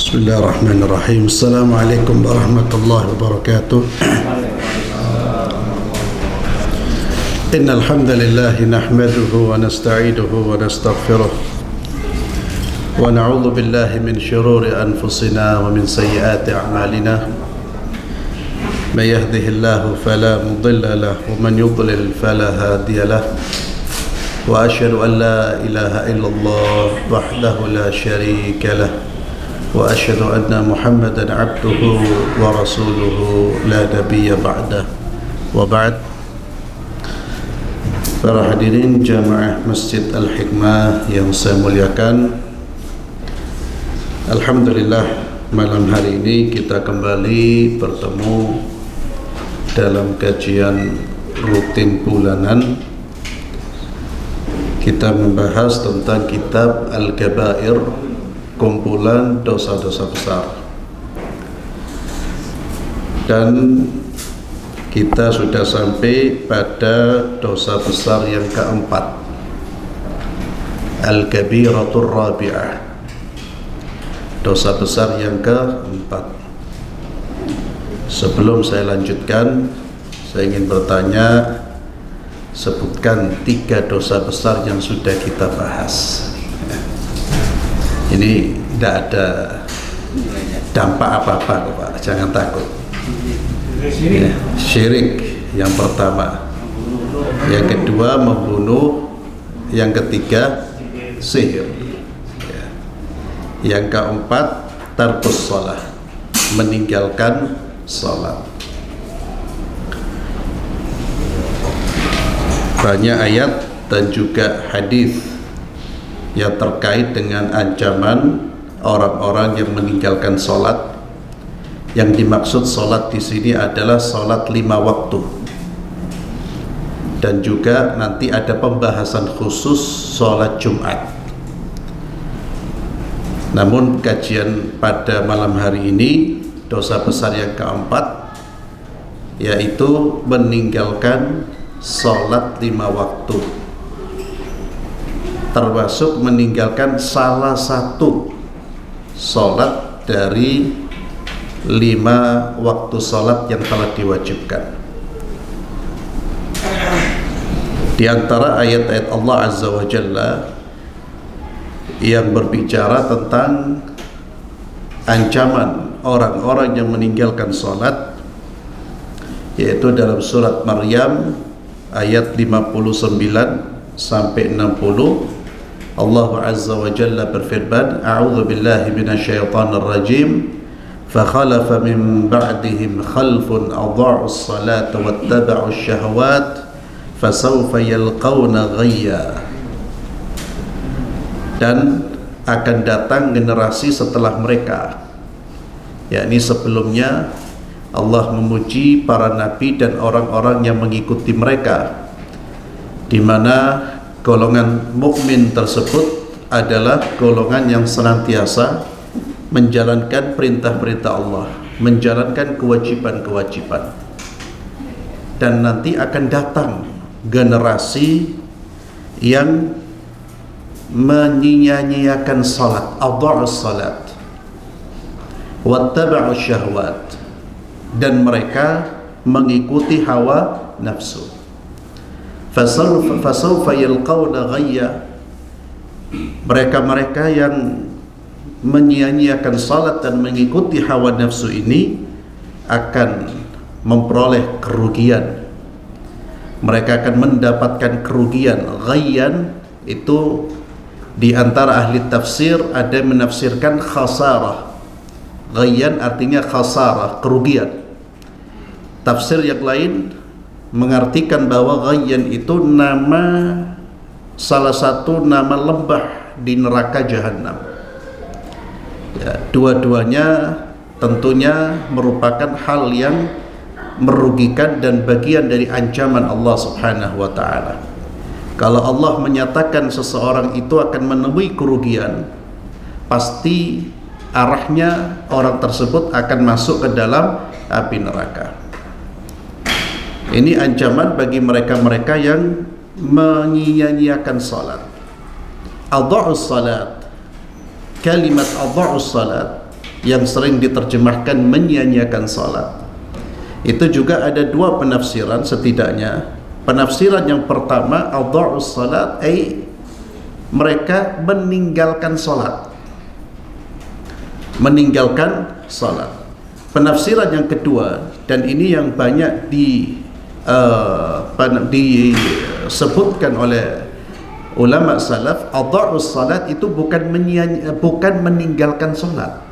Bismillahirrahmanirrahim. Assalamualaikum warahmatullahi wabarakatuh. Innal hamdalillah nahmaduhu wa nasta'inuhu wa nastaghfiruh wa na'udzu billahi min shururi anfusina wa min sayyiati a'malina. May yahdihillahu fala mudilla lahu wa man yudlil fala hadiya lahu. Wa asyhadu an la ilaha illallah wahdahu la syarika lahu. Wa asyhadu anna Muhammadan abduhu wa rasuluhu la nabiyya ba'dah. Wa ba'd. Para hadirin jamaah Masjid Al-Hikmah yang saya muliakan, alhamdulillah malam hari ini kita kembali bertemu dalam kajian rutin bulanan. Kita membahas tentang kitab Al-Kabair, kumpulan dosa-dosa besar, dan kita sudah sampai pada dosa besar yang keempat, Al-Kabiratur Rabi'ah, dosa besar yang keempat. Sebelum saya lanjutkan, saya ingin bertanya, sebutkan 3 dosa besar yang sudah kita bahas. Ini tidak ada dampak apa-apa, Pak. Jangan takut. Ya, syirik yang pertama, yang kedua membunuh, yang ketiga sihir, ya. Yang keempat tarkus shalah, meninggalkan salat. Banyak ayat dan juga hadis yang terkait dengan ancaman orang-orang yang meninggalkan sholat. Yang dimaksud sholat di sini adalah sholat 5 waktu, dan juga nanti ada pembahasan khusus sholat Jumat. Namun kajian pada malam hari ini, dosa besar yang keempat, yaitu meninggalkan sholat 5 waktu, termasuk meninggalkan salah satu sholat dari 5 waktu sholat yang telah diwajibkan. Di antara ayat-ayat Allah Azza wa Jalla yang berbicara tentang ancaman orang-orang yang meninggalkan sholat, yaitu dalam surat Maryam ayat 59 sampai 60. Allah Azza wa Jalla berfirman, A'udzu billahi minasyaitonir rajim. Fakhalafa min ba'dihim khalfun adha'u as-salata wattaba'u asy-syahawat fasawfa yalqawna ghayya. Dan akan datang generasi setelah mereka, yakni sebelumnya Allah memuji para nabi dan orang-orang yang mengikuti mereka, di mana golongan mukmin tersebut adalah golongan yang senantiasa menjalankan perintah-perintah Allah, menjalankan kewajiban-kewajiban. Dan nanti akan datang generasi yang menyia-nyiakan salat, adha'us salat, wattaba'u syahwat, dan mereka mengikuti hawa nafsu. Fasawfa yalqawna ghayya. Mereka-mereka yang menyia-nyiakan salat dan mengikuti hawa nafsu ini akan memperoleh kerugian. Mereka akan mendapatkan kerugian. Ghayyan itu di antara ahli tafsir ada yang menafsirkan khasarah. Ghayyan artinya khasarah, kerugian. Tafsir yang lain mengartikan bahwa ghayyan itu salah satu nama lembah di neraka jahanam. Ya, dua-duanya tentunya merupakan hal yang merugikan dan bagian dari ancaman Allah Subhanahu wa taala. Kalau Allah menyatakan seseorang itu akan menemui kerugian, pasti arahnya orang tersebut akan masuk ke dalam api neraka. Ini ancaman bagi mereka-mereka yang menyia-nyiakan salat. Adha'us salat, kalimat adha'us salat yang sering diterjemahkan menyia-nyiakan salat. Itu juga ada dua penafsiran setidaknya. Penafsiran yang pertama, adha'us salat, mereka meninggalkan salat. Meninggalkan salat. Penafsiran yang kedua, dan ini yang banyak disebutkan oleh ulama salaf, adha'us salat itu bukan meninggalkan salat.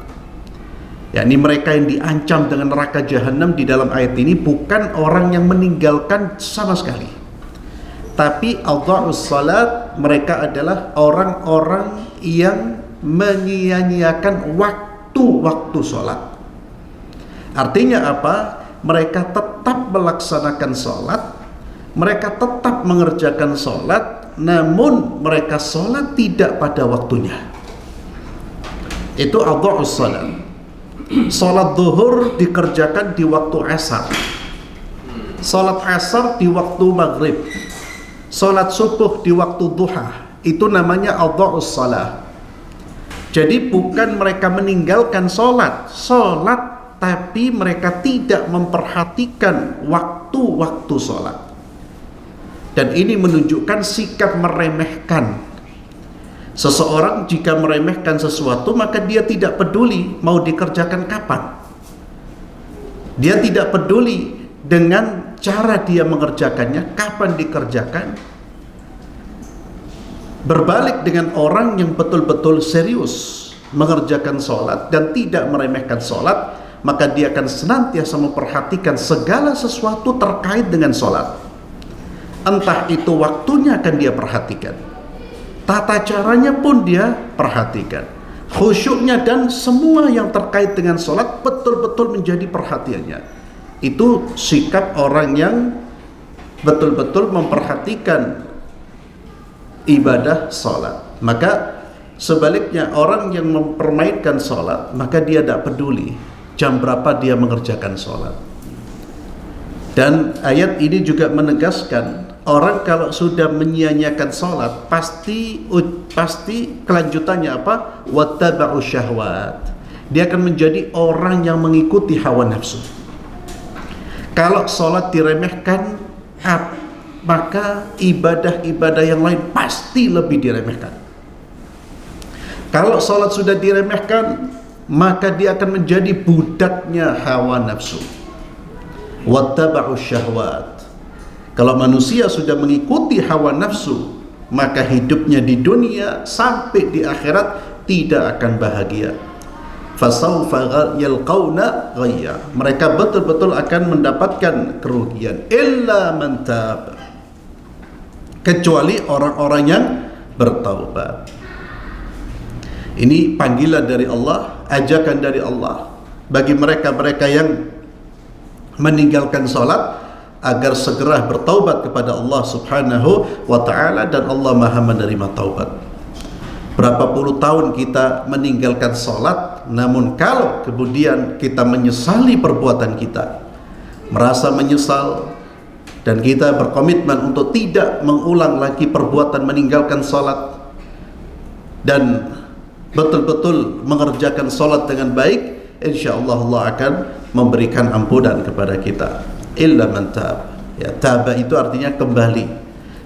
yakni mereka yang diancam dengan neraka jahanam di dalam ayat ini bukan orang yang meninggalkan sama sekali, tapi adha'us salat, mereka adalah orang-orang yang menyia-nyiakan waktu-waktu salat. Artinya apa? Mereka tetap melaksanakan salat, mereka tetap mengerjakan salat, namun mereka salat tidak pada waktunya. Itu adha'us salat. Salat zuhur dikerjakan di waktu asar, salat asar di waktu maghrib, salat subuh di waktu duha. Itu namanya adha'us salat. Jadi bukan mereka meninggalkan salat, tapi mereka tidak memperhatikan waktu-waktu salat. Dan ini menunjukkan sikap meremehkan. Seseorang jika meremehkan sesuatu, maka dia tidak peduli mau dikerjakan kapan. Dia tidak peduli dengan cara dia mengerjakannya, kapan dikerjakan. Berbalik dengan orang yang betul-betul serius mengerjakan sholat dan tidak meremehkan sholat, maka dia akan senantiasa memperhatikan segala sesuatu terkait dengan sholat. Entah itu waktunya akan dia perhatikan, tata caranya pun dia perhatikan, khusyuknya dan semua yang terkait dengan sholat betul-betul menjadi perhatiannya. Itu sikap orang yang betul-betul memperhatikan ibadah sholat. Maka sebaliknya, orang yang mempermainkan sholat, maka dia tidak peduli jam berapa dia mengerjakan sholat. Dan ayat ini juga menegaskan, orang kalau sudah menyia-nyiakan sholat, pasti kelanjutannya apa? Wattaba'u syahwat. Dia akan menjadi orang yang mengikuti hawa nafsu. Kalau sholat diremehkan, maka ibadah-ibadah yang lain pasti lebih diremehkan. Kalau sholat sudah diremehkan, maka dia akan menjadi budaknya hawa nafsu. Wattaba'u syahwat. Kalau manusia sudah mengikuti hawa nafsu, maka hidupnya di dunia sampai di akhirat tidak akan bahagia. Fasawfa yalqawna ghayya. Mereka betul-betul akan mendapatkan kerugian. Illa man tab. Kecuali orang-orang yang bertaubat. Ini panggilan dari Allah, ajakan dari Allah bagi mereka-mereka yang meninggalkan salat, agar segera bertaubat kepada Allah Subhanahu wa ta'ala, dan Allah Maha menerima taubat. Berapa puluh tahun kita meninggalkan salat, namun kalau kemudian kita menyesali perbuatan kita, merasa menyesal, dan kita berkomitmen untuk tidak mengulang lagi perbuatan meninggalkan salat dan betul-betul mengerjakan salat dengan baik, insyaallah Allah akan memberikan ampunan kepada kita. Illa man tab. Ya, taba itu artinya kembali,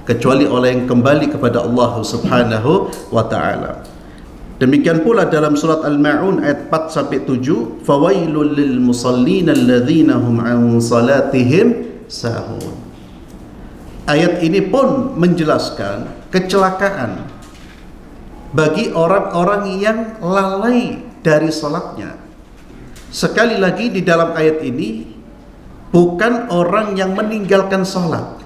kecuali orang yang kembali kepada Allah Subhanahu wa ta'ala. Demikian pula dalam surat Al-Ma'un ayat 4 sampai 7, fawailul lil musallin alladzina hum an salatihim sahun. Ayat ini pun menjelaskan kecelakaan bagi orang-orang yang lalai dari salatnya. Sekali lagi di dalam ayat ini, bukan orang yang meninggalkan salat,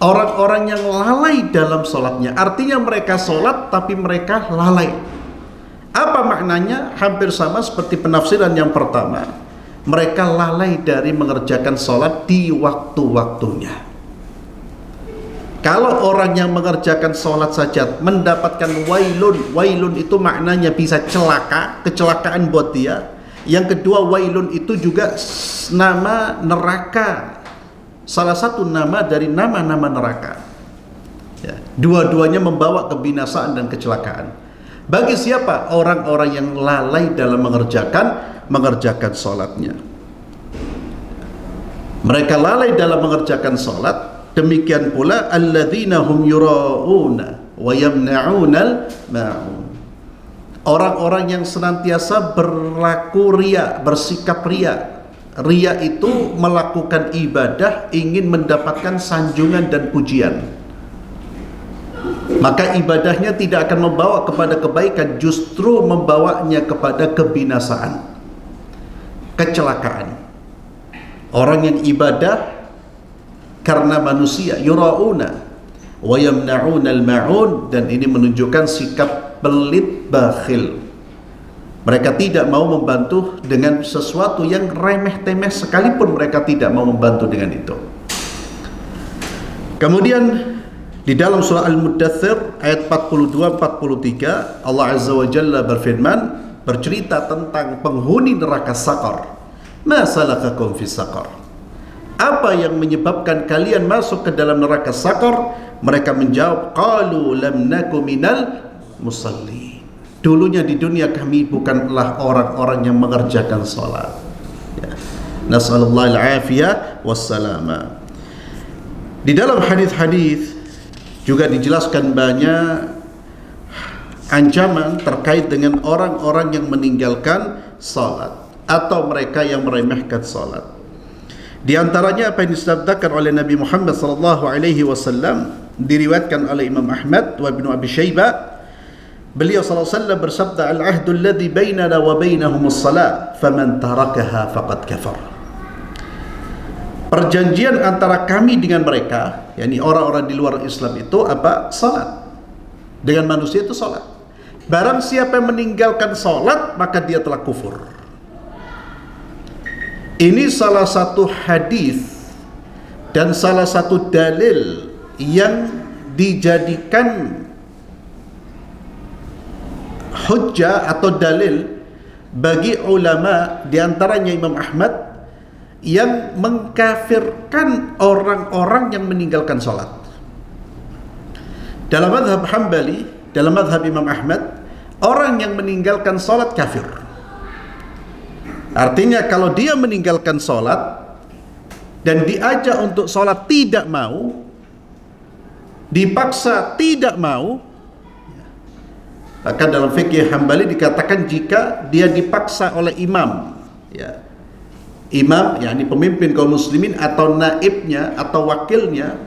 orang-orang yang lalai dalam salatnya. Artinya mereka salat tapi mereka lalai. Apa maknanya? Hampir sama seperti penafsiran yang pertama. Mereka lalai dari mengerjakan salat di waktu-waktunya. Kalau orang yang mengerjakan salat saja mendapatkan wailun itu maknanya bisa celaka, kecelakaan buat dia. Yang kedua, wailun itu juga nama neraka, salah satu nama dari nama-nama neraka. Ya, dua-duanya membawa kebinasaan dan kecelakaan. Bagi siapa? Orang-orang yang lalai dalam mengerjakan salatnya. Mereka lalai dalam mengerjakan salat. Demikian pula alladzina hum yura'una wa yamna'unal ma'un. Orang-orang yang senantiasa berlaku riya, bersikap riya. Riya itu melakukan ibadah ingin mendapatkan sanjungan dan pujian. Maka ibadahnya tidak akan membawa kepada kebaikan, justru membawanya kepada kebinasaan, kecelakaan. Orang yang ibadah karena manusia, yura'una wa yamna'unal ma'un, dan ini menunjukkan sikap pelit bakhil. Mereka tidak mau membantu dengan sesuatu yang remeh-temeh, sekalipun mereka tidak mau membantu dengan itu. Kemudian di dalam surah Al-Muddathir ayat 42-43 Allah Azza wa Jalla berfirman, bercerita tentang penghuni neraka Saqar. Ma salakakum fi Saqar? Apa yang menyebabkan kalian masuk ke dalam neraka Saqar? Mereka menjawab, qalu lam naku minal musalli. Dulunya di dunia kami bukanlah orang-orang yang mengerjakan salat. Ya. Nas'alullah al-afiyah wassalama. Di dalam hadis-hadis juga dijelaskan banyak ancaman terkait dengan orang-orang yang meninggalkan salat atau mereka yang meremehkan salat. Di antaranya apa yang disabdakan oleh Nabi Muhammad sallallahu alaihi wasallam, diriwayatkan oleh Imam Ahmad wa Ibnu Abi Syaibah. Beliau sallallahu alaihi wasallam bersabda, "Al-'ahdu alladhi bainana wa bainahum as-salah, faman tarakaha faqad kafar." Perjanjian antara kami dengan mereka, yakni orang-orang di luar Islam itu apa? Salat. Dengan manusia itu salat. Barang siapa yang meninggalkan salat, maka dia telah kufur. Ini salah satu hadis dan salah satu dalil yang dijadikan hujjah atau dalil bagi ulama, di antaranya Imam Ahmad, yang mengkafirkan orang-orang yang meninggalkan salat. Dalam mazhab Hambali, dalam mazhab Imam Ahmad, orang yang meninggalkan salat kafir. Artinya kalau dia meninggalkan salat dan diajak untuk salat tidak mau, dipaksa tidak mau, maka dalam fikih Hambali dikatakan jika dia dipaksa oleh imam, ya, imam yakni pemimpin kaum muslimin atau naibnya atau wakilnya,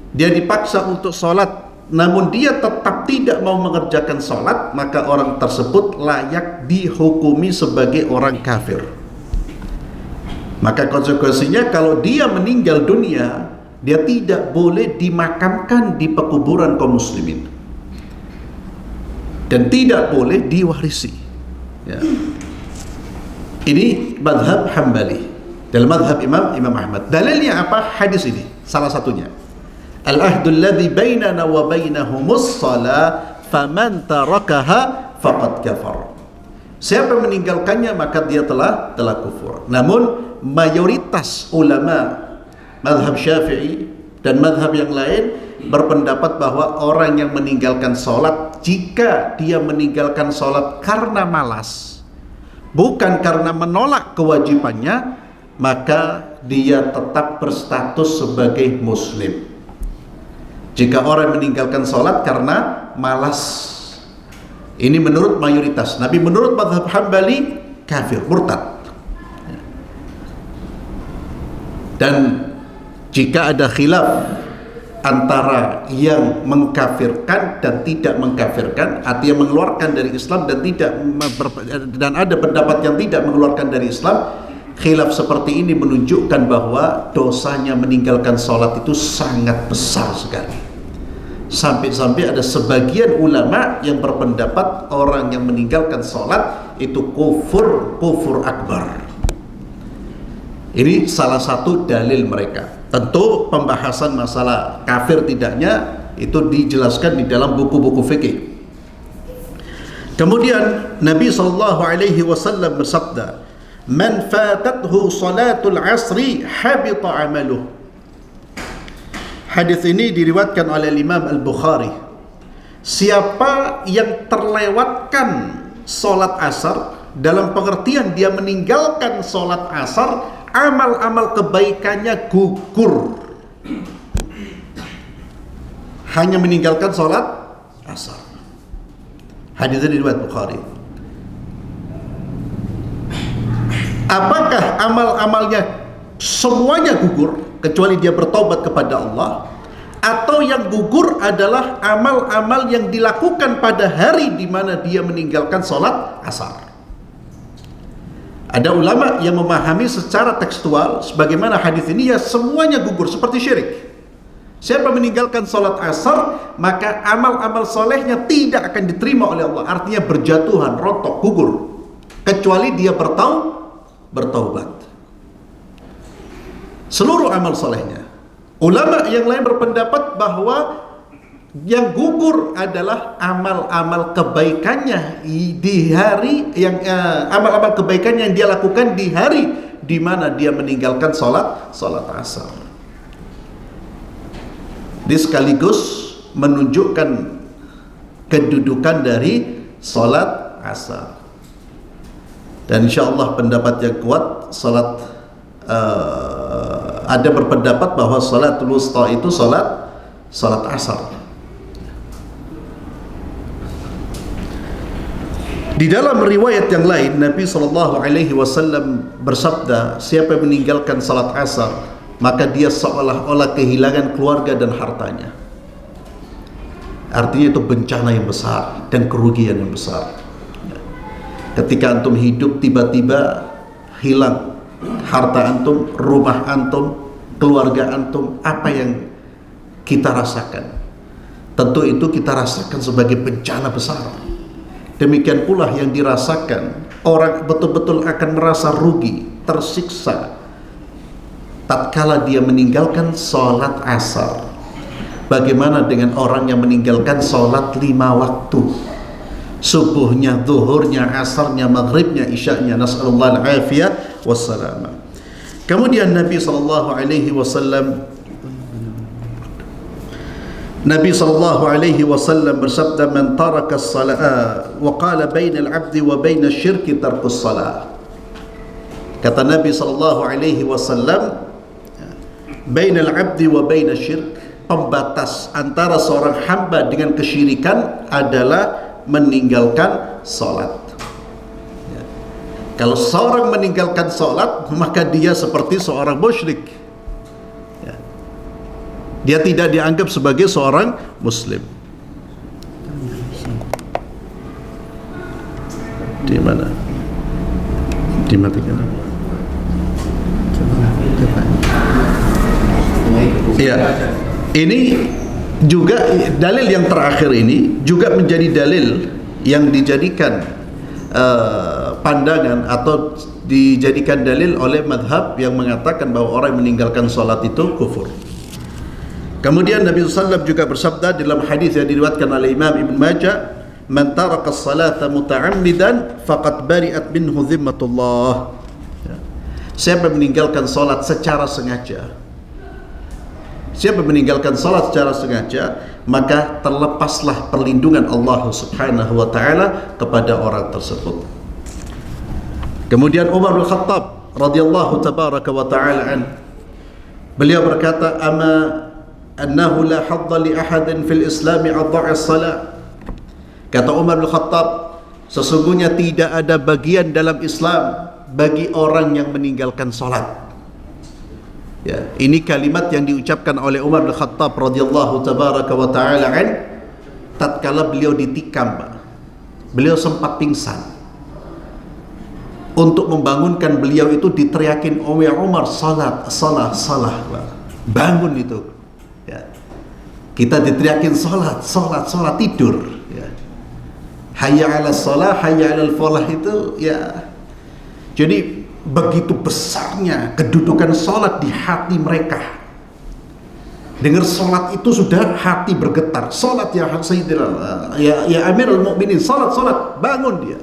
dia dipaksa untuk sholat namun dia tetap tidak mau mengerjakan sholat, maka orang tersebut layak dihukumi sebagai orang kafir. Maka konsekuensinya kalau dia meninggal dunia, dia tidak boleh dimakamkan di pekuburan kaum muslimin dan tidak boleh diwarisi, ya. Ini madhab Hambali. Dalam madhab Imam Ahmad, dalilnya apa? Hadis ini salah satunya, al-ahdu alladhi bainana wa bainahumus salah faman tarakaha faqad kafar. Siapa yang meninggalkannya maka dia telah kufur. Namun mayoritas ulama madhab Syafi'i dan madhab yang lain berpendapat bahwa orang yang meninggalkan sholat, jika dia meninggalkan sholat karena malas, bukan karena menolak kewajibannya, maka dia tetap berstatus sebagai muslim. Jika orang meninggalkan sholat karena malas, ini menurut mayoritas. Nabi menurut mazhab Hambali kafir, murtad. Dan jika ada khilaf antara yang mengkafirkan dan tidak mengkafirkan, artinya mengeluarkan dari Islam dan tidak, dan ada pendapat yang tidak mengeluarkan dari Islam, khilaf seperti ini menunjukkan bahwa dosanya meninggalkan sholat itu sangat besar sekali. Sampai-sampai ada sebagian ulama yang berpendapat orang yang meninggalkan sholat itu kufur akbar. Ini salah satu dalil mereka. Tentu pembahasan masalah kafir tidaknya itu dijelaskan di dalam buku-buku fikih. Kemudian Nabi SAW bersabda, "Man fatathu salatul asri habita amaluh." Hadis ini diriwayatkan oleh Imam Al-Bukhari siapa yang terlewatkan sholat asar, dalam pengertian dia meninggalkan sholat asar, amal-amal kebaikannya gugur. Hanya meninggalkan sholat asar. Hadis ini riwayat Bukhari. Apakah amal-amalnya semuanya gugur kecuali dia bertaubat kepada Allah, atau yang gugur adalah amal-amal yang dilakukan pada hari di mana dia meninggalkan sholat asar? Ada ulama yang memahami secara tekstual sebagaimana hadis ini, ya semuanya gugur seperti syirik. Siapa meninggalkan sholat asar, maka amal-amal solehnya tidak akan diterima oleh Allah. Artinya berjatuhan, rontok, gugur, kecuali dia bertaubat. Seluruh amal solehnya. Ulama yang lain berpendapat bahwa yang gugur adalah amal-amal kebaikannya di hari yang amal-amal kebaikan yang dia lakukan di hari di mana dia meninggalkan sholat asar. Dia sekaligus menunjukkan kedudukan dari sholat asar. Dan insyaallah pendapat yang kuat, ada berpendapat bahwa sholatul wusta itu sholat asar. Di dalam riwayat yang lain, Nabi SAW bersabda, siapa yang meninggalkan salat asar, maka dia seolah-olah kehilangan keluarga dan hartanya. Artinya itu bencana yang besar dan kerugian yang besar. Ketika antum hidup tiba-tiba hilang harta antum, rumah antum, keluarga antum, apa yang kita rasakan? Tentu itu kita rasakan sebagai bencana besar. Demikian pula yang dirasakan orang betul-betul akan merasa rugi, tersiksa tatkala dia meninggalkan sholat asar. Bagaimana dengan orang yang meninggalkan sholat 5 waktu, subuhnya, zuhurnya, asarnya, maghribnya, isya'nya, nas'alullah al-afiyah wassalamah. Kemudian Nabi SAW bersabda, man taraka as-salah wa qala bainal 'abdi wa bainasy syirki tarkus salah. Kata Nabi SAW, bainal 'abdi wa bainasy syirk, pembatas antara seorang hamba dengan kesyirikan adalah meninggalkan salat. Kalau seorang meninggalkan salat, maka dia seperti seorang musyrik. Dia tidak dianggap sebagai seorang muslim. Di mana? Dimatikan. Iya. Ini juga dalil yang terakhir ini juga menjadi dalil yang dijadikan pandangan atau dijadikan dalil oleh madhab yang mengatakan bahwa orang yang meninggalkan salat itu kufur. Kemudian Nabi SAW juga bersabda dalam hadis yang diriwayatkan oleh Imam Ibn Majah, man taraka as-salata muta'ammidan faqad bari'at minhu dhimmatullah. Siapa meninggalkan salat secara sengaja, siapa meninggalkan salat secara sengaja, maka terlepaslah perlindungan Allah Subhanahu wa taala kepada orang tersebut. Kemudian Umar bin Khattab radhiyallahu tabaraka wa taala an, beliau berkata, annahu la hadda li ahadin fil islami adha'a as-salat. Kata Umar bin Khattab, sesungguhnya tidak ada bagian dalam Islam bagi orang yang meninggalkan salat. Ya, ini kalimat yang diucapkan oleh Umar bin Khattab radhiyallahu tabaraka wa taala an tatkala beliau ditikam, Pak. Beliau sempat pingsan. Untuk membangunkan beliau itu diteriakin oleh Umar, salat, Pak. Bangun itu. Ya. Kita diteriakin salat, tidur. Ya. Hayya 'alas shalah, hayya 'alal falah itu, ya. Jadi begitu besarnya kedudukan salat di hati mereka. Dengar salat itu sudah hati bergetar. Salat ya Sayyidina, ya Amirul Mukminin, salat, bangun dia.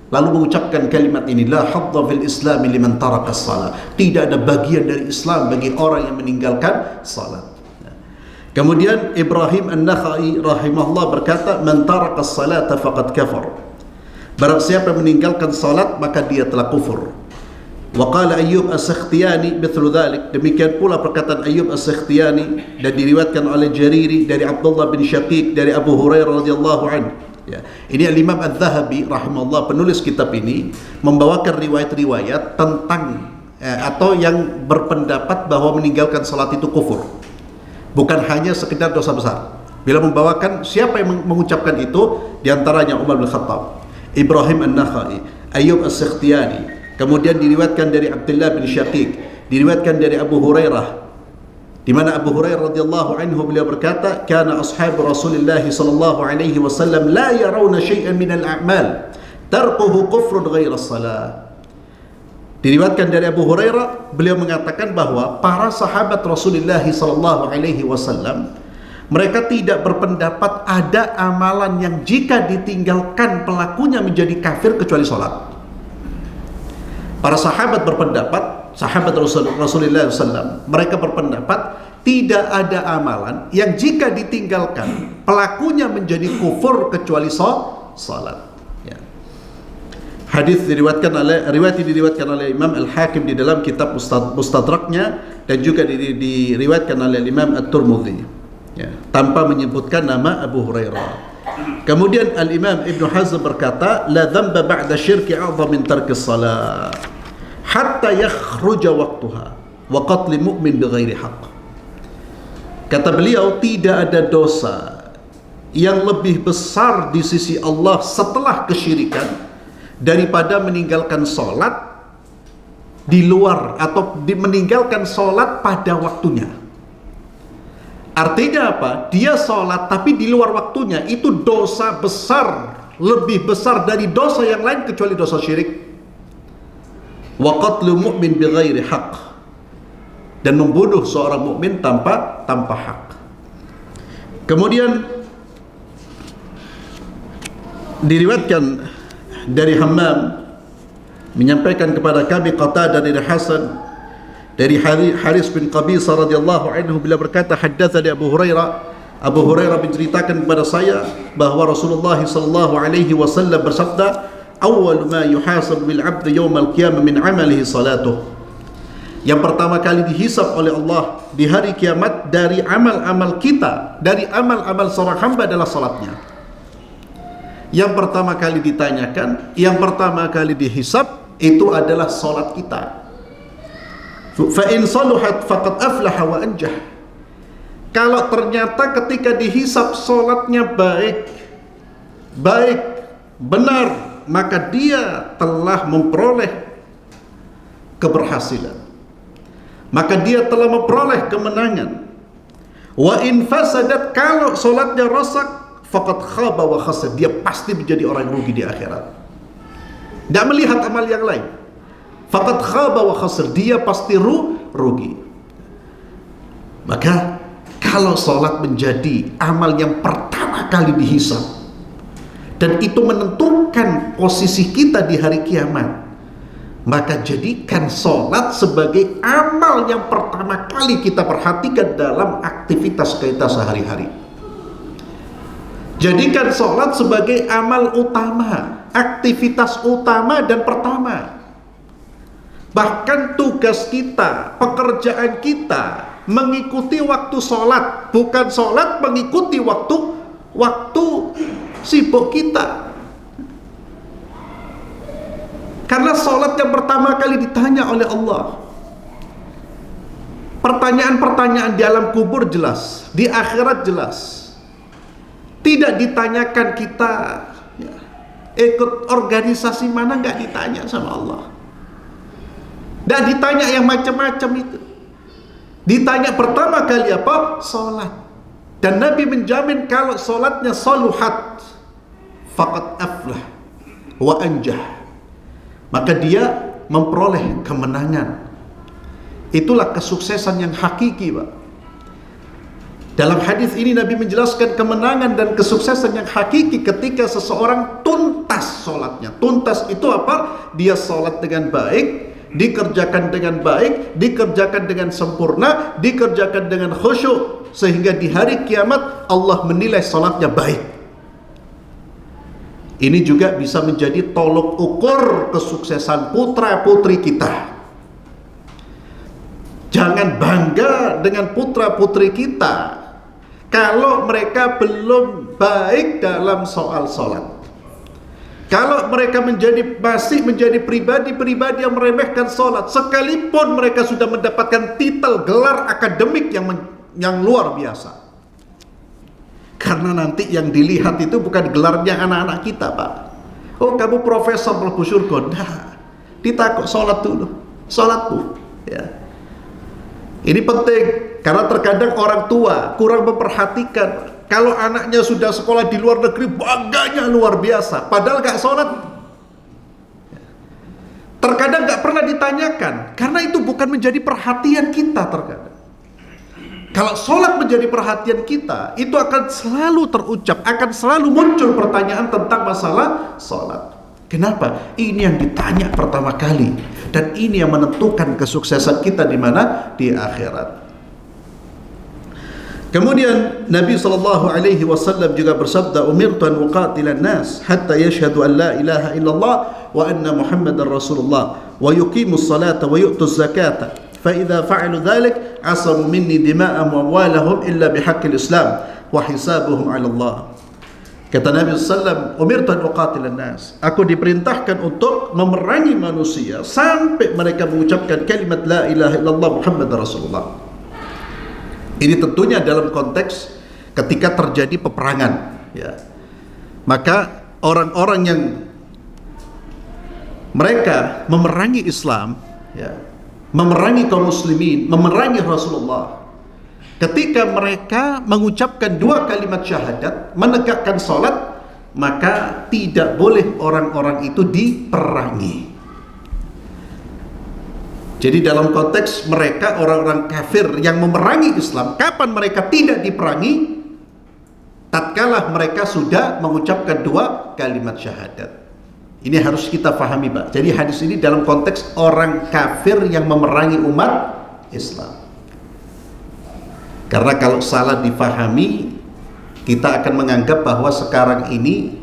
Lalu mengucapkan kalimat ini, la hadda fil Islam liman taraka as-salah. Tidak ada bagian dari Islam bagi orang yang meninggalkan salat. Kemudian Ibrahim An-Nakhai rahimahullah berkata, "Man taraka as-salata faqad kafar." Barang siapa meninggalkan salat maka dia telah kufur. Wa qala Ayyub As-Sakhtiyani mithlu dhalik. Demikian pula perkataan Ayyub As-Sakhtiyani dan diriwayatkan oleh Jariri dari Abdullah bin Syaqiq dari Abu Hurairah radhiyallahu anhu. Ya. Ini Al-Imam Adz-Dzahabi rahimahullah, penulis kitab ini, membawakan riwayat-riwayat tentang atau yang berpendapat bahwa meninggalkan salat itu kufur. Bukan hanya sekedar dosa besar. Bila membawakan siapa yang mengucapkan itu, diantaranya Umar bin Khattab, Ibrahim An-Nakhai, Ayyub As-Sakhtiyani. Kemudian diriwayatkan dari Abdullah bin Syaqiq, diriwayatkan dari Abu Hurairah, di mana Abu Hurairah radhiyallahu anhu beliau berkata, "Kana ashabu Rasulillah sallallahu alaihi wasallam la yarawna syai'an min al-a'mal tarkuhu kufrun ghaira as-salah." Diriwayatkan dari Abu Hurairah, beliau mengatakan bahwa para sahabat Rasulullah sallallahu alaihi wasallam mereka tidak berpendapat ada amalan yang jika ditinggalkan pelakunya menjadi kafir kecuali salat. Para sahabat berpendapat, sahabat Rasulullah SAW, mereka berpendapat tidak ada amalan yang jika ditinggalkan pelakunya menjadi kufur kecuali salat. Ya. Hadis diriwayatkan oleh Imam Al-Hakim di dalam kitab Mustadraknya, dan juga diriwayatkan oleh Imam At-Tirmidzi, ya, tanpa menyebutkan nama Abu Hurairah. Kemudian Al-Imam Ibn Hazm berkata, "La dzamba ba'da syirki a'zam min tarki shalah hatta yakhruja waqtuha wa qatl mu'min bighairi haqq." Kata beliau, tidak ada dosa yang lebih besar di sisi Allah setelah kesyirikan daripada meninggalkan salat di luar atau meninggalkan salat pada waktunya. Artinya apa? Dia sholat tapi di luar waktunya, itu dosa besar, lebih besar dari dosa yang lain kecuali dosa syirik. Wa qatlu mu'min bighairi haqq, dan membunuh seorang mukmin tanpa hak. Kemudian diriwayatkan dari Hammam menyampaikan kepada kami Qatadah dari Hasan dari Haris bin Qabisa radhiyallahu anhu, bila berkata, haddatsani Abu Hurairah menceritakan kepada saya bahwa Rasulullah sallallahu alaihi wasallam bersabda, awwal ma yuhasab bil 'abd yaum al-qiyamah min 'amalihi salatuh. Yang pertama kali dihisab oleh Allah di hari kiamat dari amal-amal kita, dari amal-amal seorang hamba adalah salatnya. Yang pertama kali ditanyakan, yang pertama kali dihisab itu adalah salat kita. Fa in saluhat faqad aflaha wa anjah. Kalau ternyata ketika dihisab salatnya baik, benar, maka dia telah memperoleh keberhasilan, maka dia telah memperoleh kemenangan. Wa in fasadat, kalau salatnya rosak, faqad khaba wa khasir, dia pasti menjadi orang rugi di akhirat. Tidak melihat amal yang lain, faqad khaba wa khasir, dia pasti rugi. Maka kalau salat menjadi amal yang pertama kali dihisab, dan itu menentukan posisi kita di hari kiamat, maka jadikan salat sebagai amal yang pertama kali kita perhatikan dalam aktivitas kita sehari-hari. Jadikan salat sebagai amal utama, aktivitas utama dan pertama. Bahkan tugas kita, pekerjaan kita mengikuti waktu sholat, bukan sholat mengikuti waktu sibuk kita. Karena sholat yang pertama kali ditanya oleh Allah, pertanyaan-pertanyaan di alam kubur jelas, di akhirat jelas. Tidak ditanyakan kita ikut organisasi mana, nggak ditanya sama Allah. Dan ditanya yang macam-macam itu. Ditanya pertama kali apa? Salat. Dan Nabi menjamin kalau salatnya saluhat, faqad aflah wa anjah, maka dia memperoleh kemenangan. Itulah kesuksesan yang hakiki, Pak. Dalam hadis ini Nabi menjelaskan kemenangan dan kesuksesan yang hakiki ketika seseorang tuntas salatnya. Tuntas itu apa? Dia salat dengan baik, dikerjakan dengan baik, dikerjakan dengan sempurna, dikerjakan dengan khusyuk, sehingga di hari kiamat Allah menilai salatnya baik. Ini juga bisa menjadi tolok ukur kesuksesan putra-putri kita. Jangan bangga dengan putra-putri kita kalau mereka belum baik dalam soal sholat. Kalau mereka masih menjadi pribadi-pribadi yang meremehkan sholat, sekalipun mereka sudah mendapatkan titel gelar akademik yang luar biasa. Karena nanti yang dilihat itu bukan gelarnya anak-anak kita, Pak. Oh, kamu profesor mlebu surga. Nah, ditakut sholat dulu. Sholatmu, ya. Ini penting, karena terkadang orang tua kurang memperhatikan. Kalau anaknya sudah sekolah di luar negeri, bangganya luar biasa, padahal gak sholat. Terkadang gak pernah ditanyakan, karena itu bukan menjadi perhatian kita terkadang. Kalau sholat menjadi perhatian kita, itu akan selalu terucap, akan selalu muncul pertanyaan tentang masalah sholat. Kenapa? Ini yang ditanya pertama kali, dan ini yang menentukan kesuksesan kita di mana? Di akhirat. Kemudian Nabi SAW juga bersabda, "Umirtu an uqatilan nas hatta yashhadu an la ilaha illallah wa anna Muhammadar Rasulullah wa yuqimus salata wa yu'tuz zakata fa idza fa'alu dhalik asamu minni dima'ahum wa amwalahum illa bihaqqil Islam wa hisabuhum 'ala Allah." Kata Nabi SAW, "Umirtu an uqatilan nas." Aku diperintahkan untuk memerangi manusia sampai mereka mengucapkan kalimat la ilaha illallah Muhammadar Rasulullah. Ini tentunya dalam konteks ketika terjadi peperangan, ya. Maka orang-orang yang mereka memerangi Islam, ya, memerangi kaum muslimin, memerangi Rasulullah, ketika mereka mengucapkan dua kalimat syahadat, menegakkan salat, maka tidak boleh orang-orang itu diperangi. Jadi dalam konteks mereka orang-orang kafir yang memerangi Islam, kapan mereka tidak diperangi? Tatkala mereka sudah mengucapkan dua kalimat syahadat. Ini harus kita pahami, Pak. Jadi hadis ini dalam konteks orang kafir yang memerangi umat Islam. Karena kalau salah difahami, kita akan menganggap bahwa sekarang ini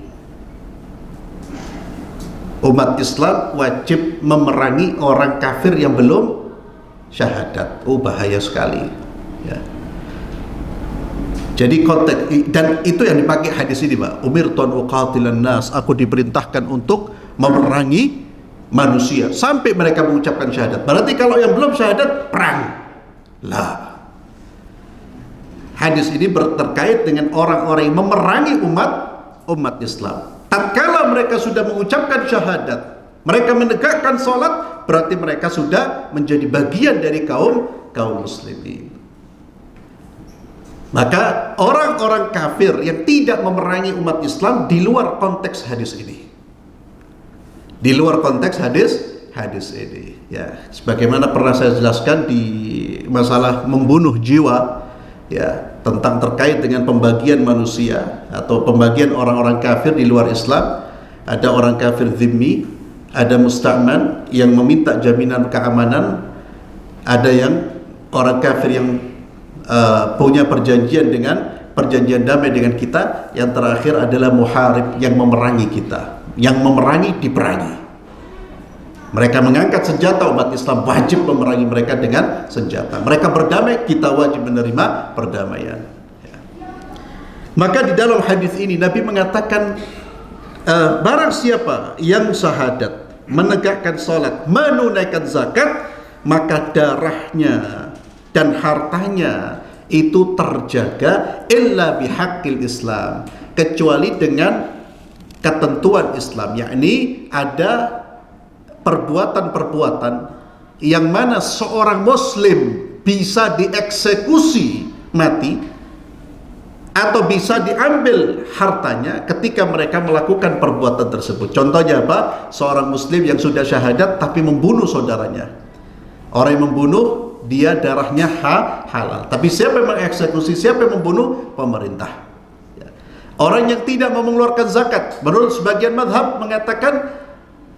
umat Islam wajib memerangi orang kafir yang belum syahadat. Oh, bahaya sekali, ya. Jadi konteks, dan itu yang dipakai hadis ini, Pak. Umirtu an uqatilan nas, aku diperintahkan untuk memerangi manusia sampai mereka mengucapkan syahadat. Berarti kalau yang belum syahadat, perang. Lah. Hadis ini terkait dengan orang-orang yang memerangi umat Islam. Tatkala mereka sudah mengucapkan syahadat, mereka menegakkan sholat, berarti mereka sudah menjadi bagian dari kaum muslimin. Maka orang-orang kafir yang tidak memerangi umat Islam di luar konteks hadis ini. Di luar konteks hadis ini, ya. Sebagaimana pernah saya jelaskan di masalah membunuh jiwa, ya, tentang terkait dengan pembagian manusia atau pembagian orang-orang kafir di luar Islam. Ada orang kafir zimmi, ada musta'man yang meminta jaminan keamanan, ada yang orang kafir yang punya perjanjian damai dengan kita, yang terakhir adalah muharib yang memerangi kita, yang memerangi diperangi. Mereka mengangkat senjata, umat Islam wajib memerangi mereka dengan senjata. Mereka berdamai, kita wajib menerima perdamaian. Ya. Maka di dalam hadis ini Nabi mengatakan, barang siapa yang syahadat, menegakkan salat, menunaikan zakat, maka darahnya dan hartanya itu terjaga illa bihaqqil Islam, kecuali dengan ketentuan Islam, yakni ada perbuatan-perbuatan yang mana seorang muslim bisa dieksekusi mati atau bisa diambil hartanya ketika mereka melakukan perbuatan tersebut. Contohnya apa? Seorang muslim yang sudah syahadat tapi membunuh saudaranya. Orang yang membunuh, dia darahnya halal. Tapi siapa yang mengeksekusi, siapa yang membunuh? Pemerintah. Ya. Orang yang tidak mau mengeluarkan zakat, menurut sebagian mazhab mengatakan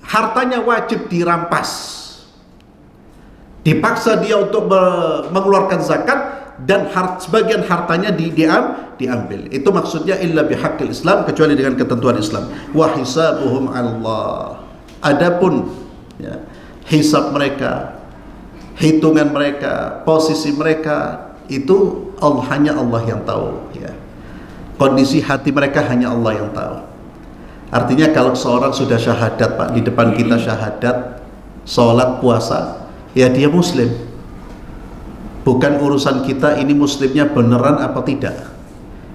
hartanya wajib dirampas. Dipaksa dia untuk mengeluarkan zakat dan sebagian hartanya diambil. Itu maksudnya illa bihaqqil Islam, kecuali dengan ketentuan Islam. Wa hisabuhum 'ala Allah. Adapun ya, hisab mereka, hitungan mereka, posisi mereka itu hanya Allah yang tahu ya. Kondisi hati mereka hanya Allah yang tahu. Artinya kalau seorang sudah syahadat, Pak, di depan kita syahadat, sholat, puasa, ya dia muslim. Bukan urusan kita ini muslimnya beneran apa tidak,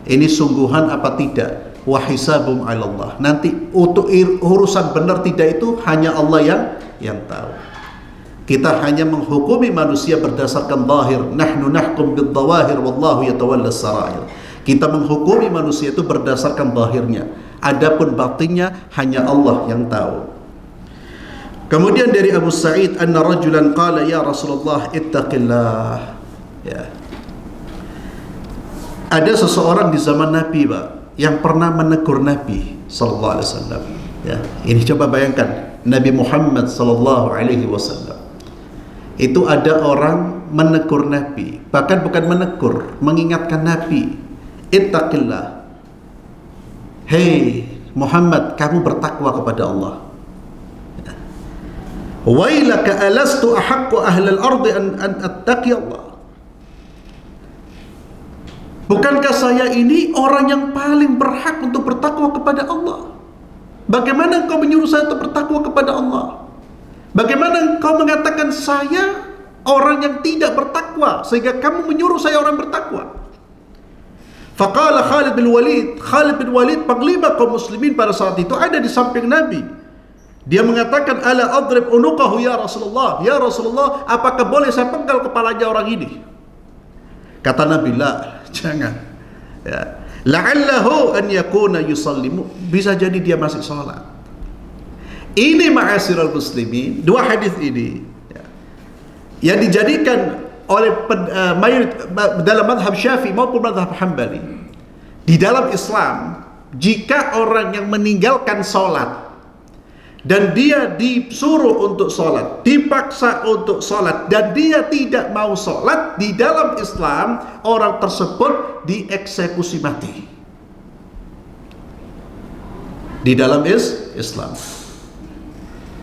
ini sungguhan apa tidak. Wa hisabum 'ala Allah. Nanti untuk urusan benar tidak itu hanya Allah yang tahu. Kita hanya menghukumi manusia berdasarkan zahir. Nahnu nahkum bid-dhawahir wallahu yatawalla as-sarair. Kita menghukumi manusia itu berdasarkan zahirnya. Adapun batinnya hanya Allah yang tahu. Kemudian dari Abu Sa'id, anna rajulan qala ya Rasulullah ittaqillah. Ya. Ada seseorang di zaman Nabi, Pak, yang pernah menegur Nabi sallallahu alaihi wasallam. Ya, ini coba bayangkan Nabi Muhammad sallallahu alaihi wasallam. Itu ada orang menegur Nabi, bahkan bukan menegur, mengingatkan Nabi, ittaqillah. Hei Muhammad, kamu bertakwa kepada Allah. Wailaka alastu ahaqqu ahlal ardi an attaqi Allah. Bukankah saya ini orang yang paling berhak untuk bertakwa kepada Allah? Bagaimana engkau menyuruh saya untuk bertakwa kepada Allah? Bagaimana engkau mengatakan saya orang yang tidak bertakwa sehingga kamu menyuruh saya orang bertakwa? Faqala Khalid bin Walid, panglima kaum muslimin pada saat itu, ada di samping Nabi. Dia mengatakan, ala adrib unuqahu ya Rasulullah. Ya Rasulullah, apakah boleh saya penggal kepalanya orang ini? Kata Nabi, la, jangan. Ya. La'allahu an yakuna yusallimu. Bisa jadi dia masih sholat. Ini ma'asyiral muslimin, dua hadis ini ya, yang dijadikan oleh dalam madhab Syafi'i maupun madhab Hambali. Di dalam Islam, jika orang yang meninggalkan sholat dan dia disuruh untuk sholat, dipaksa untuk sholat, dan dia tidak mau sholat, di dalam Islam orang tersebut dieksekusi mati. Di dalam Islam.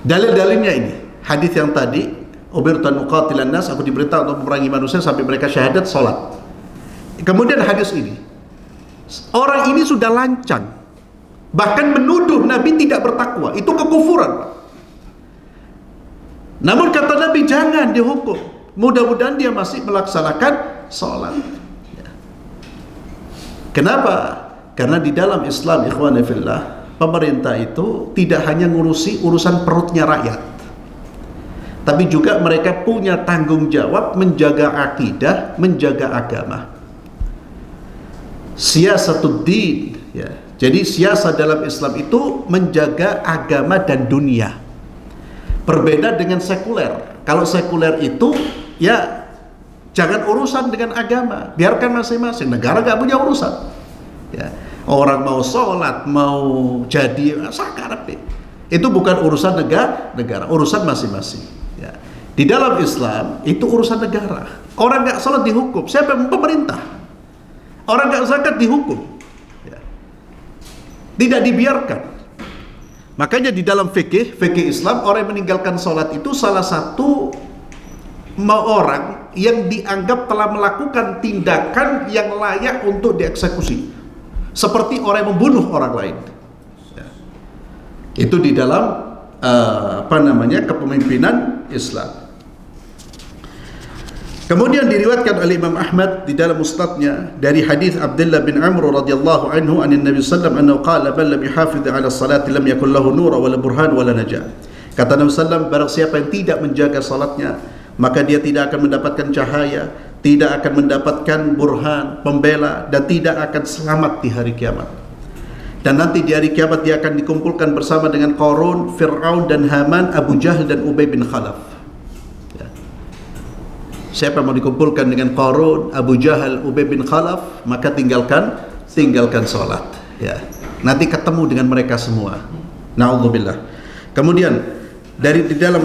Dalil-dalilnya ini, hadis yang tadi, umirtu an uqatilan nas, aku diperintah untuk memerangi manusia sampai mereka syahadat, sholat. Kemudian hadis ini, orang ini sudah lancang, bahkan menuduh Nabi tidak bertakwa. Itu kekufuran, Pak. Namun kata Nabi, jangan dihukum, mudah-mudahan dia masih melaksanakan sholat. Ya. Kenapa? Karena di dalam Islam, ikhwani fillah, pemerintah itu tidak hanya ngurusi urusan perutnya rakyat, tapi juga mereka punya tanggung jawab menjaga akidah, menjaga agama. Siyasatuddin, ya. Jadi siasat dalam Islam itu menjaga agama dan dunia. Berbeda dengan sekuler. Kalau sekuler itu ya jangan urusan dengan agama, biarkan masing-masing. Negara gak punya urusan. Ya. Orang mau sholat, mau jadi sakarep, itu bukan urusan negara, urusan masing-masing. Ya. Di dalam Islam itu urusan negara. Orang gak sholat dihukum. Siapa? Pemerintah. Orang gak zakat dihukum. Ya. Tidak dibiarkan. Makanya di dalam fikih Islam, orang yang meninggalkan sholat itu salah satu orang yang dianggap telah melakukan tindakan yang layak untuk dieksekusi. Seperti orang yang membunuh orang lain. Ya. Itu di dalam kepemimpinan Islam. Kemudian diriwayatkan oleh Imam Ahmad di dalam musnadnya dari hadis Abdullah bin Amr radhiyallahu anhu anin Nabi sallallahu alaihi wasallam qala bal lam yuhafiz ala salati lam yakul lahu nur wala burhan wala najah. Kata Nabi sallallahu, barang siapa yang tidak menjaga salatnya, maka dia tidak akan mendapatkan cahaya, tidak akan mendapatkan burhan, pembela, dan tidak akan selamat di hari kiamat. Dan nanti di hari kiamat dia akan dikumpulkan bersama dengan Qarun, Fir'aun dan Haman, Abu Jahal dan Ubay bin Khalaf. Siapa mau dikumpulkan dengan Qarun, Abu Jahal, Ubay bin Khalaf, maka tinggalkan sholat. Ya. Nanti ketemu dengan mereka semua. Na'udzubillah. Kemudian Dari di dalam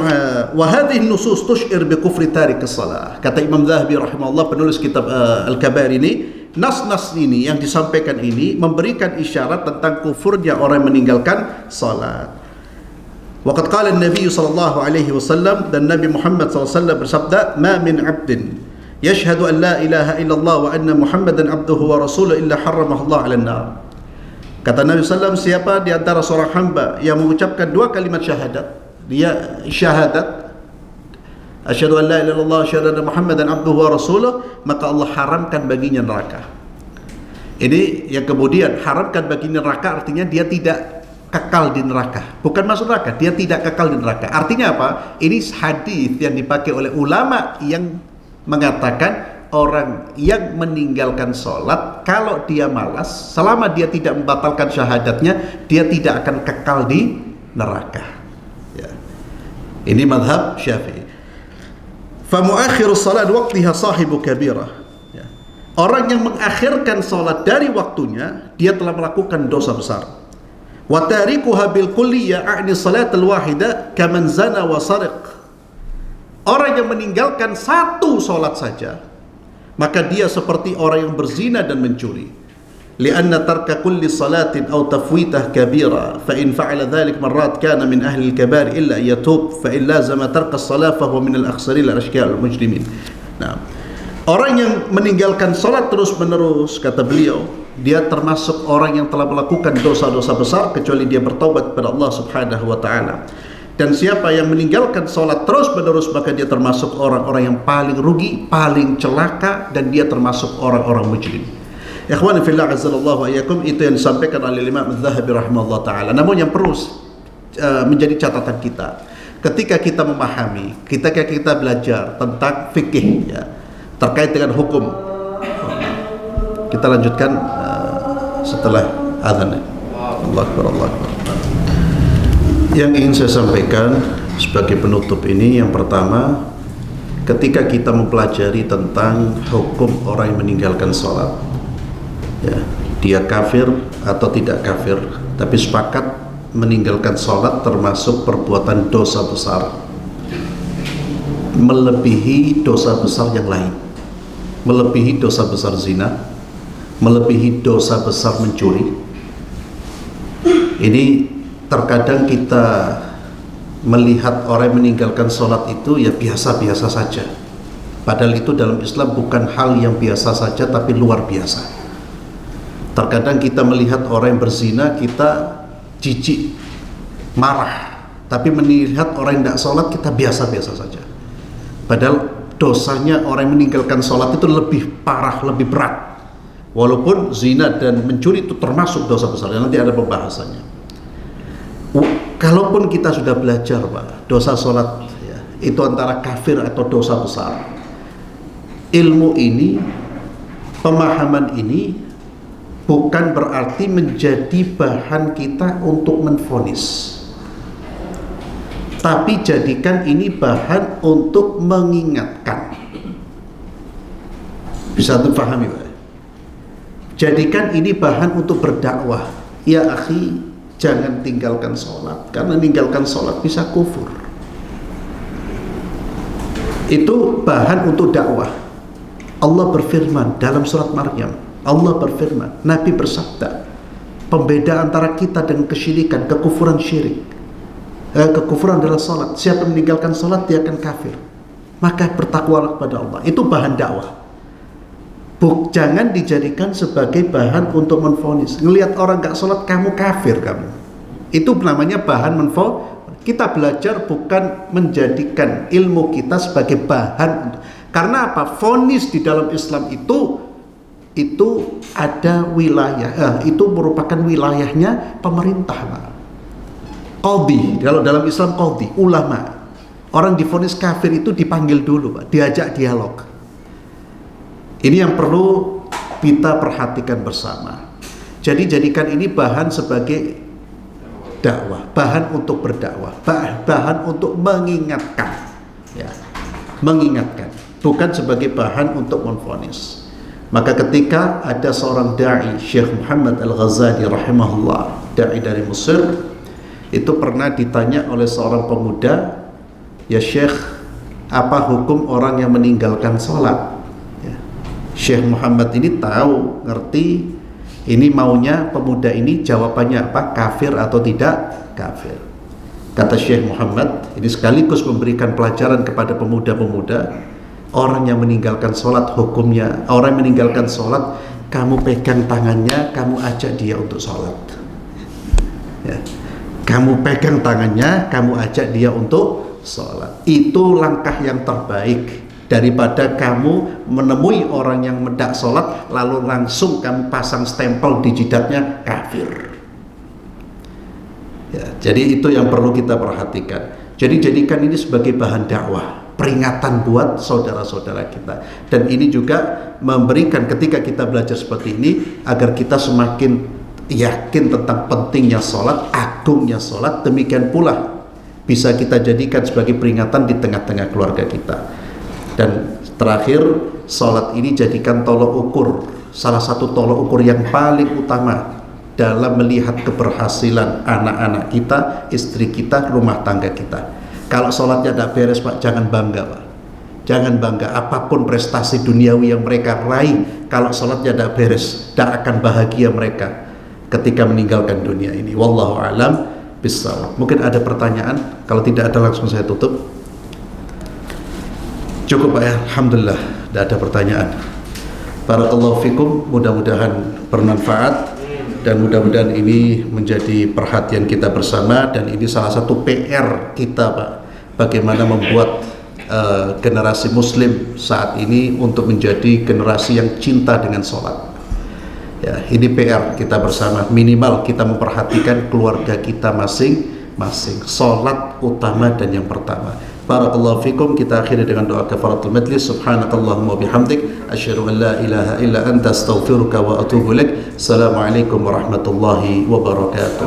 wa hadhihi nusus tush'ir bi kufri tarik as-salah. Kata Imam Zahabi rahimahullah, penulis kitab Al-Kabair ini, nas-nas ini yang disampaikan ini memberikan isyarat tentang kufurnya orang yang meninggalkan salat. Waqad qala an-nabiy sallallahu alaihi wasallam, dan Nabi Muhammad sallallahu alaihi wasallam bersabda, "Ma min 'abdin yashhadu an la ilaha illallah wa anna Muhammadan 'abduhu wa rasuluhu illa harramahu Allah 'alan nar." Kata Nabi sallallahu alaihi wasallam, siapa di antara seorang hamba yang mengucapkan dua kalimat syahadat, dia syahadat asyhadu an la ilaha illallah asyhadu anna Muhammadan 'abduhu wa rasuluhu, maka Allah haramkan baginya neraka. Ini yang kemudian haramkan baginya neraka artinya dia tidak kekal di neraka. Bukan masuk neraka, dia tidak kekal di neraka. Artinya apa? Ini hadis yang dipakai oleh ulama yang mengatakan orang yang meninggalkan sholat, kalau dia malas, selama dia tidak membatalkan syahadatnya, dia tidak akan kekal di neraka. Ya. Ini madhab Syafi'i. Famu'akhiru salat waqtiha sahibu kabirah. Ya. Orang yang mengakhirkan salat dari waktunya, dia telah melakukan dosa besar. Wa tarikuha bil kulliyah a'ni salat al-wahida kaman zana wa sariq. Orang yang meninggalkan satu salat saja, maka dia seperti orang yang berzina dan mencuri. Lianna tarka kulli salatin aw tafwitah kabira, fa in fa'ala dhalik marrat kana min ahli al-kabair illa yatub, fa in lazama tarka as-salah fa huwa min al-akhsarin al-ashqiya al-mujrimin. Nah, orang yang meninggalkan salat terus-menerus, kata beliau, dia termasuk orang yang telah melakukan dosa-dosa besar kecuali dia bertaubat kepada Allah Subhanahu wa taala. Dan siapa yang meninggalkan salat terus-menerus, maka dia termasuk orang-orang yang paling rugi, paling celaka, dan dia termasuk orang-orang mujrim. Ikhwani fillah azzalallahu ayyakum, itu yang disampaikan oleh Imam Az-Zahabi rahimahullah taala. Namun yang perlu menjadi catatan kita ketika kita memahami, ketika kita belajar tentang fikih ya, terkait dengan hukum. Kita lanjutkan setelah azan. Allahu Akbar, Allahu Akbar. Yang ingin saya sampaikan sebagai penutup ini, yang pertama, ketika kita mempelajari tentang hukum orang yang meninggalkan sholat, ya, dia kafir atau tidak kafir, tapi sepakat meninggalkan sholat termasuk perbuatan dosa besar, melebihi dosa besar yang lain, melebihi dosa besar zina, melebihi dosa besar mencuri. Ini terkadang kita melihat orang yang meninggalkan sholat itu ya biasa-biasa saja, padahal itu dalam Islam bukan hal yang biasa saja tapi luar biasa. Terkadang kita melihat orang yang berzina, kita jijik, marah, tapi melihat orang yang tidak sholat kita biasa-biasa saja, padahal dosanya orang yang meninggalkan sholat itu lebih parah, lebih berat. Walaupun zina dan mencuri itu termasuk dosa besar, nanti ada pembahasannya. Kalaupun kita sudah belajar Pak, dosa sholat ya, itu antara kafir atau dosa besar, ilmu ini, pemahaman ini bukan berarti menjadi bahan kita untuk menvonis, tapi jadikan ini bahan untuk mengingatkan. Bisa dipahami Pak? Jadikan ini bahan untuk berdakwah. Ya akhi, jangan tinggalkan sholat, karena meninggalkan sholat bisa kufur. Itu bahan untuk dakwah. Allah berfirman dalam surat Maryam, Allah berfirman, Nabi bersabda, pembeda antara kita dengan kesyirikan, kekufuran syirik, kekufuran adalah sholat. Siapa meninggalkan sholat dia akan kafir, maka bertakwalah kepada Allah. Itu bahan dakwah. Jangan dijadikan sebagai bahan untuk menvonis. Ngelihat orang gak sholat, kamu kafir kamu. Itu namanya bahan menvonis. Kita belajar bukan menjadikan ilmu kita sebagai bahan. Karena apa? Vonis di dalam Islam itu ada wilayah. Itu merupakan wilayahnya pemerintah Pak. Qadhi, kalau dalam Islam qadhi, ulama. Orang divonis kafir itu dipanggil dulu Pak, diajak dialog. Ini yang perlu kita perhatikan bersama. Jadi jadikan ini bahan sebagai dakwah, bahan untuk berdakwah, bahan untuk mengingatkan, ya, mengingatkan, bukan sebagai bahan untuk menvonis. Maka ketika ada seorang dai, Syekh Muhammad Al-Ghazali rahimahullah, dai dari Mesir, itu pernah ditanya oleh seorang pemuda, ya Syekh, apa hukum orang yang meninggalkan sholat? Ya. Syekh Muhammad ini tahu, ngerti, ini maunya pemuda ini jawabannya apa, kafir atau tidak kafir. Kata Syekh Muhammad, ini sekaligus memberikan pelajaran kepada pemuda-pemuda, orang yang meninggalkan sholat hukumnya, orang yang meninggalkan sholat, kamu pegang tangannya, kamu ajak dia untuk sholat. Ya. Kamu pegang tangannya, kamu ajak dia untuk sholat. Itu langkah yang terbaik daripada kamu menemui orang yang mendak sholat lalu langsung kamu pasang stempel di jidatnya kafir. Ya, jadi itu yang perlu kita perhatikan. Jadi jadikan ini sebagai bahan dakwah, peringatan buat saudara-saudara kita. Dan ini juga memberikan ketika kita belajar seperti ini agar kita semakin yakin tentang pentingnya sholat, agungnya sholat. Demikian pula bisa kita jadikan sebagai peringatan di tengah-tengah keluarga kita. Dan terakhir, sholat ini jadikan tolok ukur, salah satu tolok ukur yang paling utama dalam melihat keberhasilan anak-anak kita, istri kita, rumah tangga kita. Kalau sholatnya tidak beres Pak, jangan bangga Pak. Jangan bangga, apapun prestasi duniawi yang mereka raih, kalau sholatnya tidak beres, tidak akan bahagia mereka ketika meninggalkan dunia ini. Wallahu a'lam bishawab. Mungkin ada pertanyaan, kalau tidak ada langsung saya tutup. Cukup Pak ya, alhamdulillah, tidak ada pertanyaan. Barakallahu fikum, mudah-mudahan bermanfaat dan mudah-mudahan ini menjadi perhatian kita bersama. Dan ini salah satu PR kita Pak, bagaimana membuat generasi muslim saat ini untuk menjadi generasi yang cinta dengan sholat. Ya, ini PR kita bersama, minimal kita memperhatikan keluarga kita masing-masing. Sholat utama dan yang pertama. Barakallahu fikum, kita akhiri dengan doa kafaratul majlis. Subhanakallahumma bihamdik, asyhadu an la ilaha illa anta, astaghfiruka wa atubu ilaik. Assalamualaikum warahmatullahi wabarakatuh.